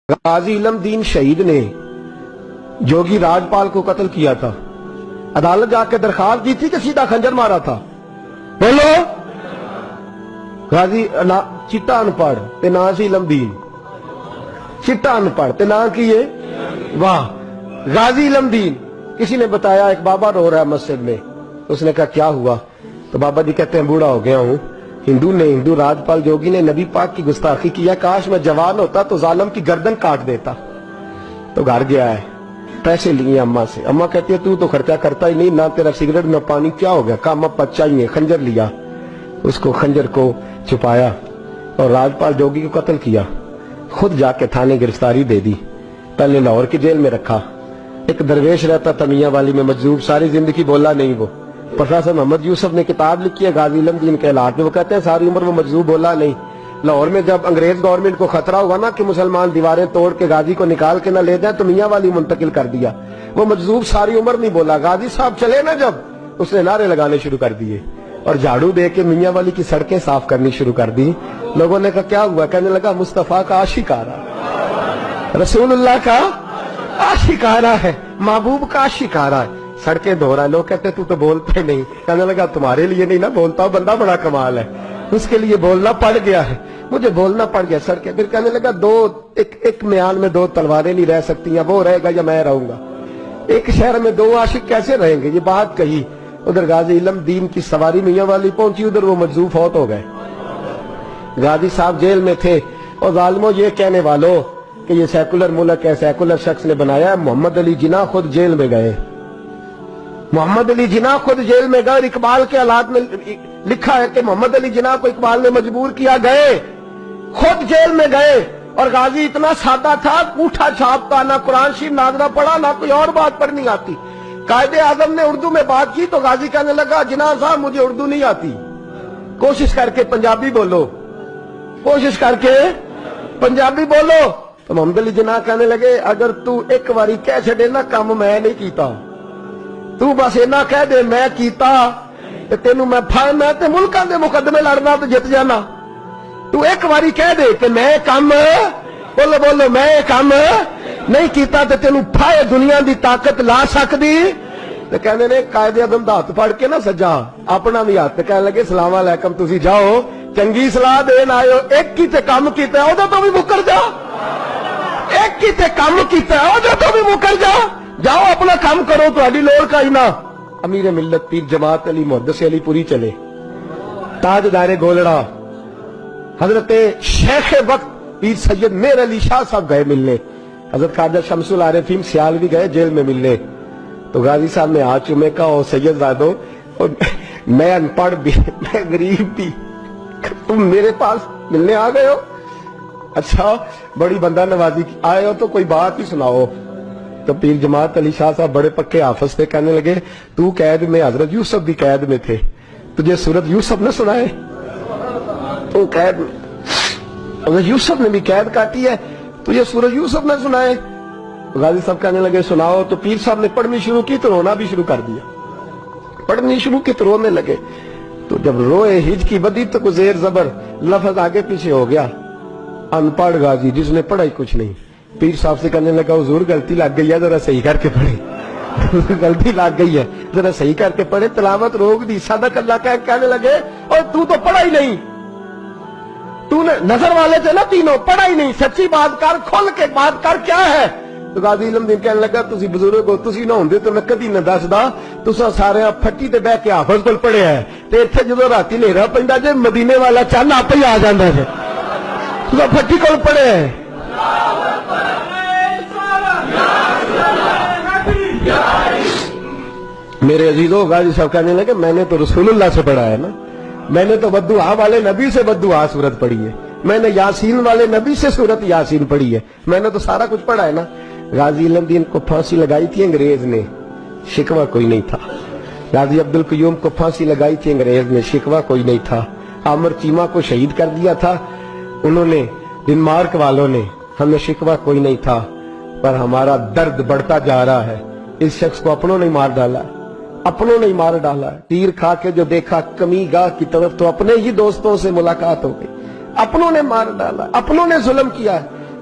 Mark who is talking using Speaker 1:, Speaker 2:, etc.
Speaker 1: غازی علم دین شہید نے جوگی راجپال کو قتل کیا تھا. عدالت جا کے درخواست دی تھی کہ سیدھا خنجر مارا تھا. بولو. غازی چٹا ان پڑھ تے نا سی علم دین, چٹا ان پڑھ تے نا کیے. واہ. غازی علم دین. کسی نے بتایا ایک بابا رو رہا ہے مسجد میں. اس نے کہا کیا ہوا؟ تو بابا جی کہتے ہیں بوڑھا ہو گیا ہوں. ہندو راجپال جوگی نے نبی پاک کی گستاخی کیا, کاش میں جوان ہوتا تو ظالم کی گردن کاٹ دیتا. تو گھر گیا ہے, پیسے لیے اماں سے. اماں کہتی ہے تو خرچہ کرتا ہی نہیں, نہ تیرا سگریٹ نہ پانی, کیا ہو گیا؟ کہا اماں بچہ ہی ہے. خنجر لیا, اس کو خنجر کو چھپایا اور راجپال جوگی کو قتل کیا. خود جا کے تھانے گرفتاری دے دی. پہلے لاہور کی جیل میں رکھا. ایک درویش رہتا تھا میاں والی میں مجذوب, ساری زندگی بولا نہیں. وہ پروفیسر محمد یوسف نے کتاب لکھی ہے غازی علم دین کے حالات میں. وہ کہتے ہیں ساری عمر وہ مجذوب بولا نہیں. لاہور میں جب انگریز گورنمنٹ کو خطرہ ہوا نا کہ مسلمان دیواریں توڑ کے غازی کو نکال کے نہ لے جائیں, تو میاں والی منتقل کر دیا. وہ مجذوب ساری عمر نہیں بولا. غازی صاحب چلے نا جب, اس نے نعرے لگانے شروع کر دیے اور جھاڑو دے کے میاں والی کی سڑکیں صاف کرنی شروع کر دی. لوگوں نے کہا کیا ہوا؟ کہنے لگا مصطفیٰ کا عاشق آ رہا, رسول اللہ کا عاشق آ رہا ہے, محبوب کا عاشق آ رہا ہے, سڑکیں دھو رہا ہے. لوگ کہتے تو بولتے نہیں. کہنے لگا تمہارے لیے نہیں نا بولتا ہوں, بندہ بڑا کمال ہے, اس کے لیے بولنا پڑ گیا ہے, مجھے بولنا پڑ گیا سڑکیں. پھر کہنے لگا ایک میان میں دو تلواریں نہیں رہ سکتی ہیں, وہ رہے گا یا میں رہوں گا. ایک شہر میں دو عاشق کیسے رہیں گے؟ یہ بات کہی. ادھر غازی علم دین کی سواری میاں والی پہنچی, ادھر وہ مجذوب فوت ہو گئے. غازی صاحب جیل میں تھے. اور ظالموں یہ کہنے والوں کہ یہ سیکولر ملک ہے, سیکولر شخص نے بنایا ہے. محمد علی جناح خود جیل میں گئے. محمد علی جناح خود جیل میں گئے. اور اقبال کے حالات میں لکھا ہے کہ محمد علی جناح کو اقبال نے مجبور کیا, گئے خود جیل میں گئے. اور غازی اتنا سادہ تھا, انگوٹھا چھاپتا, نہ قرآن شریف ناظرہ پڑھا, نہ کوئی اور بات پڑھنی آتی. قائد اعظم نے اردو میں بات کی تو غازی کہنے لگا جناح صاحب مجھے اردو نہیں آتی, کوشش کر کے پنجابی بولو, کوشش کر کے پنجابی بولو. تو محمد علی جناح کہنے لگے اگر تو ایک باری کہہ چھڑے نا کام میں نہیں کیتا, تو بس اینا کہہ دے میں کیتا تے تینوں میں تے ملکاں دے مقدمے لڑنا تو جت جانا. تو ایک باری کہہ دے کہ میں کام, بولو میں کام نہیں کیتا تے تینوں پھائے دنیا دی طاقت لا سکدی. تے کہنے نے قائد اعظم دا ہاتھ پھڑ کے نا سجا اپنا بھی ہاتھ, کہنے لگے السلام علیکم تسی جاؤ, چنگی صلاح دین آئے, ایک کی تے کام کیتا ہے اودے تو بھی مکر جا, ایک کی تے کام کیتا ہے اودے تو بھی مکر جا, جاؤ اپنا کام کرو, تہاڈی لوڑ کا ہی نہ. امیر ملت پیر جماعت علی محدث علی پوری چلے, تاجدار گولڑا حضرت شیخ وقت پیر سید میر علی شاہ صاحب گئے ملنے. حضرت خواجہ شمس العارفین سیالوی گئے جیل میں ملنے. تو غازی صاحب نے ہاتھ چومے کا, اور سید زادو میں ان پڑھ بھی, میں غریب بھی, تم میرے پاس ملنے آ گئے ہو, اچھا بڑی بندہ نوازی آئے ہو تو کوئی بات ہی سناؤ. تو پیر جماعت علی شاہ صاحب بڑے پکے حافظ تھے, کہنے لگے تو قید میں, حضرت یوسف بھی قید میں تھے, تجھے سورت یوسف نہ سنائے؟ تو قید میں, حضرت یوسف نے بھی قید کاٹی ہے, تجھے سورت یوسف نہ سنائے؟ غازی صاحب کہنے لگے سناؤ. تو پیر صاحب نے پڑھنی شروع کی تو رونا بھی شروع کر دیا, پڑھنی شروع کی تو رونے لگے. تو جب روئے ہج کی بدی تو کوئی زیر زبر لفظ آگے پیچھے ہو گیا. ان پڑھ غازی جس نے پڑھا ہی کچھ نہیں. پیر صاحب سے کہنے لگا حضور غلطی لگ گئی ہے, ذرا صحیح کر کے پڑھے, غلطی لگ گئی ہے ذرا صحیح کر کے پڑھے, تلاوت روک دی. صدق اللہ کہنے لگے اور تو پڑھا ہی نہیں, تو نے نظر والے تھے نا تینوں, پڑھا ہی نہیں, سچی بات کر, کھل کے بات کر, کیا ہے؟ تو غازی علم دین کہنے لگا تسی بزرگ ہو, تسی نہ ہوندے تو میں کدی نہ دسدا, تساں سارے پھٹی تے بیٹھ کے حافظ کول پڑھیا ہے, تے ایتھے جدوں راتی ہنیرا پیندا جے مدینے والا چن آپ ہی آ جاندا ہے, تساں پھٹی کول پڑھیا ہے. میرے عزیزو, غازی صاحب کہنے لگے میں نے تو رسول اللہ سے پڑھا ہے نا, میں نے تو بددعا والے نبی سے بددعا سورت پڑھی ہے, میں نے یاسین والے نبی سے سورت یاسین پڑھی ہے, میں نے تو سارا کچھ پڑھا ہے نا. غازی علم دین کو پھانسی لگائی تھی انگریز نے, شکوہ کوئی نہیں تھا. غازی عبدالقیوم کو پھانسی لگائی تھی انگریز نے, شکوہ کوئی نہیں تھا. عامر چیمہ کو شہید کر دیا تھا انہوں نے, ڈنمارک والوں نے, ہمیں شکوہ کوئی نہیں تھا. پر ہمارا درد بڑھتا جا رہا ہے. اس شخص کو اپنوں نے مار ڈالا, اپنوں نے مار ڈالا. تیر کھا کے جو دیکھا کمی گاہ کی طرف تو اپنے ہی دوستوں سے ملاقات ہو گئی, اپنوں نے مار ڈالا, اپنوں نے ظلم کیا ہے.